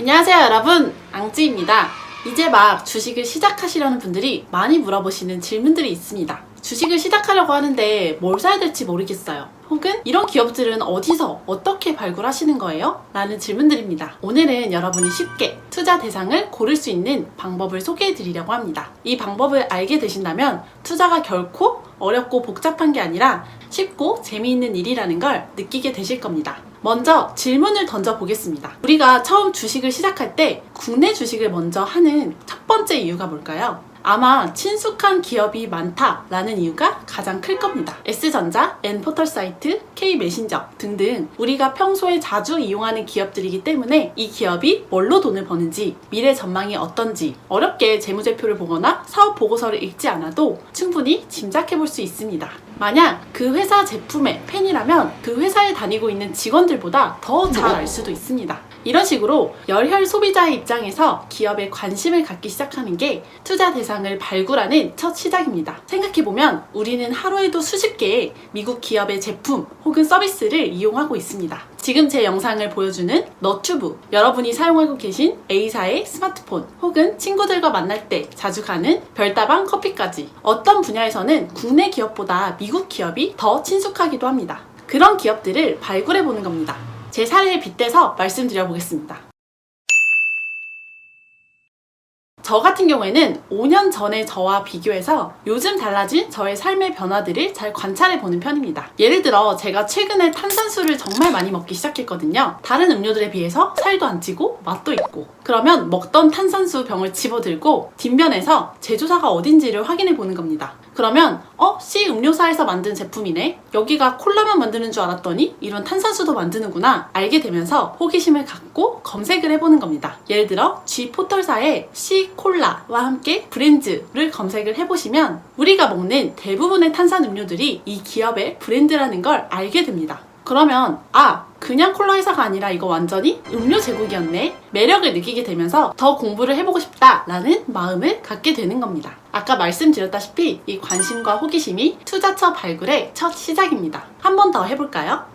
안녕하세요 여러분, 앙찌입니다. 이제 막 주식을 시작하시려는 분들이 많이 물어보시는 질문들이 있습니다. 주식을 시작하려고 하는데 뭘 사야 될지 모르겠어요. 혹은 이런 기업들은 어디서 어떻게 발굴하시는 거예요? 라는 질문들입니다. 오늘은 여러분이 쉽게 투자 대상을 고를 수 있는 방법을 소개해 드리려고 합니다. 이 방법을 알게 되신다면 투자가 결코 어렵고 복잡한 게 아니라 쉽고 재미있는 일이라는 걸 느끼게 되실 겁니다. 먼저 질문을 던져보겠습니다. 우리가 처음 주식을 시작할 때 국내 주식을 먼저 하는 첫 번째 이유가 뭘까요? 아마 친숙한 기업이 많다라는 이유가 가장 클 겁니다. S전자, N포털사이트, K메신저 등등 우리가 평소에 자주 이용하는 기업들이기 때문에 이 기업이 뭘로 돈을 버는지, 미래 전망이 어떤지 어렵게 재무제표를 보거나 사업 보고서를 읽지 않아도 충분히 짐작해 볼 수 있습니다. 만약 그 회사 제품의 팬이라면 그 회사에 다니고 있는 직원들보다 더 잘 알 수도 있습니다. 이런 식으로 열혈 소비자의 입장에서 기업에 관심을 갖기 시작하는 게 투자 대상을 발굴하는 첫 시작입니다. 생각해보면 우리는 하루에도 수십 개의 미국 기업의 제품 혹은 서비스를 이용하고 있습니다. 지금 제 영상을 보여주는 너튜브, 여러분이 사용하고 계신 A사의 스마트폰, 혹은 친구들과 만날 때 자주 가는 별다방 커피까지 어떤 분야에서는 국내 기업보다 미국 기업이 더 친숙하기도 합니다. 그런 기업들을 발굴해보는 겁니다. 제 사례에 빗대서 말씀드려보겠습니다. 저 같은 경우에는 5년 전의 저와 비교해서 요즘 달라진 저의 삶의 변화들을 잘 관찰해보는 편입니다. 예를 들어 제가 최근에 탄산수를 정말 많이 먹기 시작했거든요. 다른 음료들에 비해서 살도 안 찌고 맛도 있고. 그러면 먹던 탄산수 병을 집어들고 뒷면에서 제조사가 어딘지를 확인해보는 겁니다. 그러면 C 음료사에서 만든 제품이네? 여기가 콜라만 만드는 줄 알았더니 이런 탄산수도 만드는구나 알게 되면서 호기심을 갖고 검색을 해보는 겁니다. 예를 들어 G 포털사의 C 콜라와 함께 브랜드를 검색을 해보시면 우리가 먹는 대부분의 탄산 음료들이 이 기업의 브랜드라는 걸 알게 됩니다. 그러면 그냥 콜라 회사가 아니라 이거 완전히 음료 제국이었네? 매력을 느끼게 되면서 더 공부를 해보고 싶다라는 마음을 갖게 되는 겁니다. 아까 말씀드렸다시피 이 관심과 호기심이 투자처 발굴의 첫 시작입니다. 한 번 더 해볼까요?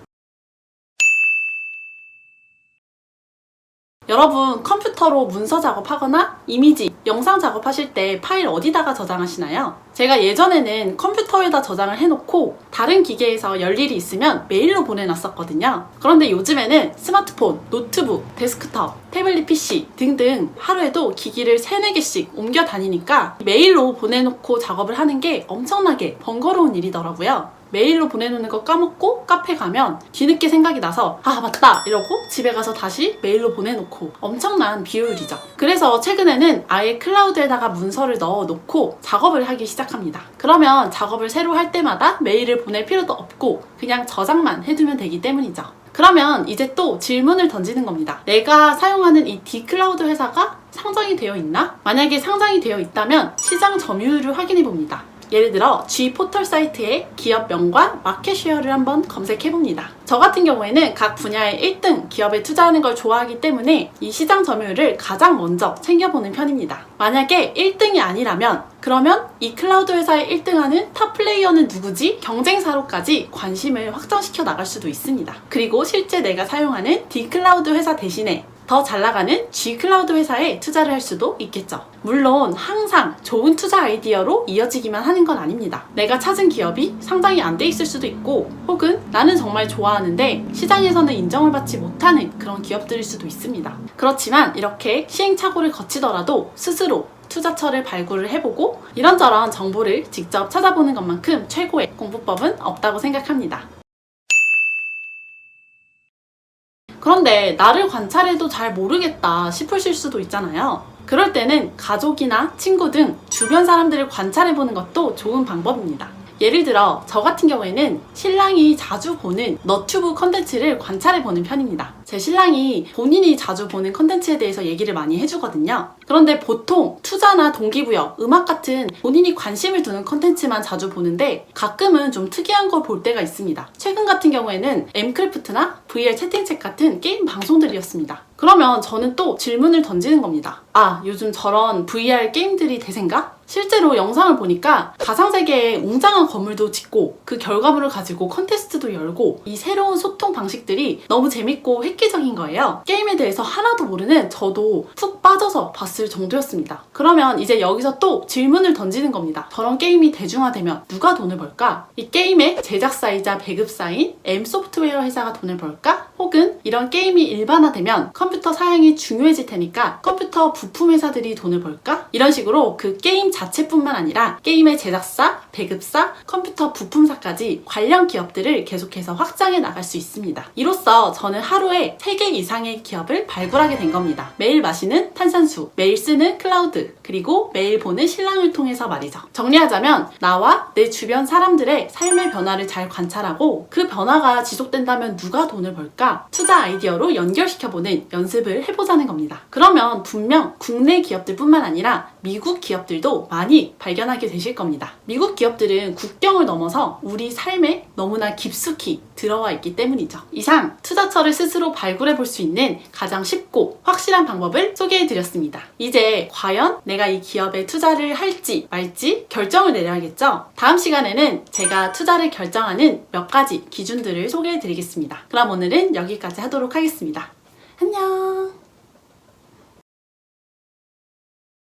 여러분 컴퓨터로 문서 작업하거나 이미지, 영상 작업하실 때 파일 어디다가 저장하시나요? 제가 예전에는 컴퓨터에다 저장을 해놓고 다른 기계에서 열 일이 있으면 메일로 보내놨었거든요. 그런데 요즘에는 스마트폰, 노트북, 데스크톱, 태블릿 PC 등등 하루에도 기기를 3-4개씩 옮겨 다니니까 메일로 보내놓고 작업을 하는 게 엄청나게 번거로운 일이더라고요. 메일로 보내놓는 거 까먹고 카페 가면 뒤늦게 생각이 나서 맞다 이러고 집에 가서 다시 메일로 보내놓고 엄청난 비효율이죠. 그래서 최근에는 아예 클라우드에다가 문서를 넣어놓고 작업을 하기 시작합니다. 그러면 작업을 새로 할 때마다 메일을 보낼 필요도 없고 그냥 저장만 해두면 되기 때문이죠. 그러면 이제 또 질문을 던지는 겁니다. 내가 사용하는 이 D클라우드 회사가 상장이 되어 있나? 만약에 상장이 되어 있다면 시장 점유율을 확인해 봅니다. 예를 들어 G 포털 사이트의 기업명과 마켓쉐어를 한번 검색해봅니다. 저 같은 경우에는 각 분야의 1등 기업에 투자하는 걸 좋아하기 때문에 이 시장 점유율을 가장 먼저 챙겨보는 편입니다. 만약에 1등이 아니라면 그러면 이 클라우드 회사의 1등하는 탑 플레이어는 누구지? 경쟁사로까지 관심을 확장시켜 나갈 수도 있습니다. 그리고 실제 내가 사용하는 D클라우드 회사 대신에 더 잘 나가는 G클라우드 회사에 투자를 할 수도 있겠죠. 물론 항상 좋은 투자 아이디어로 이어지기만 하는 건 아닙니다. 내가 찾은 기업이 상장이 안 돼 있을 수도 있고 혹은 나는 정말 좋아하는데 시장에서는 인정을 받지 못하는 그런 기업들일 수도 있습니다. 그렇지만 이렇게 시행착오를 거치더라도 스스로 투자처를 발굴을 해보고 이런저런 정보를 직접 찾아보는 것만큼 최고의 공부법은 없다고 생각합니다. 그런데 나를 관찰해도 잘 모르겠다 싶으실 수도 있잖아요. 그럴 때는 가족이나 친구 등 주변 사람들을 관찰해보는 것도 좋은 방법입니다. 예를 들어 저 같은 경우에는 신랑이 자주 보는 너튜브 컨텐츠를 관찰해보는 편입니다. 제 신랑이 본인이 자주 보는 컨텐츠에 대해서 얘기를 많이 해주거든요. 그런데 보통 투자나 동기부여, 음악 같은 본인이 관심을 두는 컨텐츠만 자주 보는데 가끔은 좀 특이한 걸 볼 때가 있습니다. 최근 같은 경우에는 M크래프트나 VR 채팅챗 같은 게임 방송들이었습니다. 그러면 저는 또 질문을 던지는 겁니다. 요즘 저런 VR 게임들이 대세인가? 실제로 영상을 보니까 가상세계에 웅장한 건물도 짓고 그 결과물을 가지고 컨테스트도 열고 이 새로운 소통 방식들이 너무 재밌고 획기적인 거예요. 게임에 대해서 하나도 모르는 저도 푹 빠져서 봤을 정도였습니다. 그러면 이제 여기서 또 질문을 던지는 겁니다. 저런 게임이 대중화되면 누가 돈을 벌까? 이 게임의 제작사이자 배급사인 M소프트웨어 회사가 돈을 벌까? 혹은 이런 게임이 일반화되면 컴퓨터 사양이 중요해질 테니까 컴퓨터 부품 회사들이 돈을 벌까? 이런 식으로 그 게임 자체뿐만 아니라 게임의 제작사, 배급사, 컴퓨터 부품사까지 관련 기업들을 계속해서 확장해 나갈 수 있습니다. 이로써 저는 하루에 3개 이상의 기업을 발굴하게 된 겁니다. 매일 마시는 탄산수, 매일 쓰는 클라우드, 그리고 매일 보는 신랑을 통해서 말이죠. 정리하자면 나와 내 주변 사람들의 삶의 변화를 잘 관찰하고 그 변화가 지속된다면 누가 돈을 벌까? 투자 아이디어로 연결시켜보는 연습을 해보자는 겁니다. 그러면 분명 국내 기업들뿐만 아니라 미국 기업들도 많이 발견하게 되실 겁니다. 미국 기업들은 국경을 넘어서 우리 삶에 너무나 깊숙이 들어와 있기 때문이죠. 이상 투자처를 스스로 발굴해 볼 수 있는 가장 쉽고 확실한 방법을 소개해 드렸습니다. 이제 과연 내가 이 기업에 투자를 할지 말지 결정을 내려야겠죠? 다음 시간에는 제가 투자를 결정하는 몇 가지 기준들을 소개해 드리겠습니다. 그럼 오늘은 여기까지 하도록 하겠습니다. 안녕!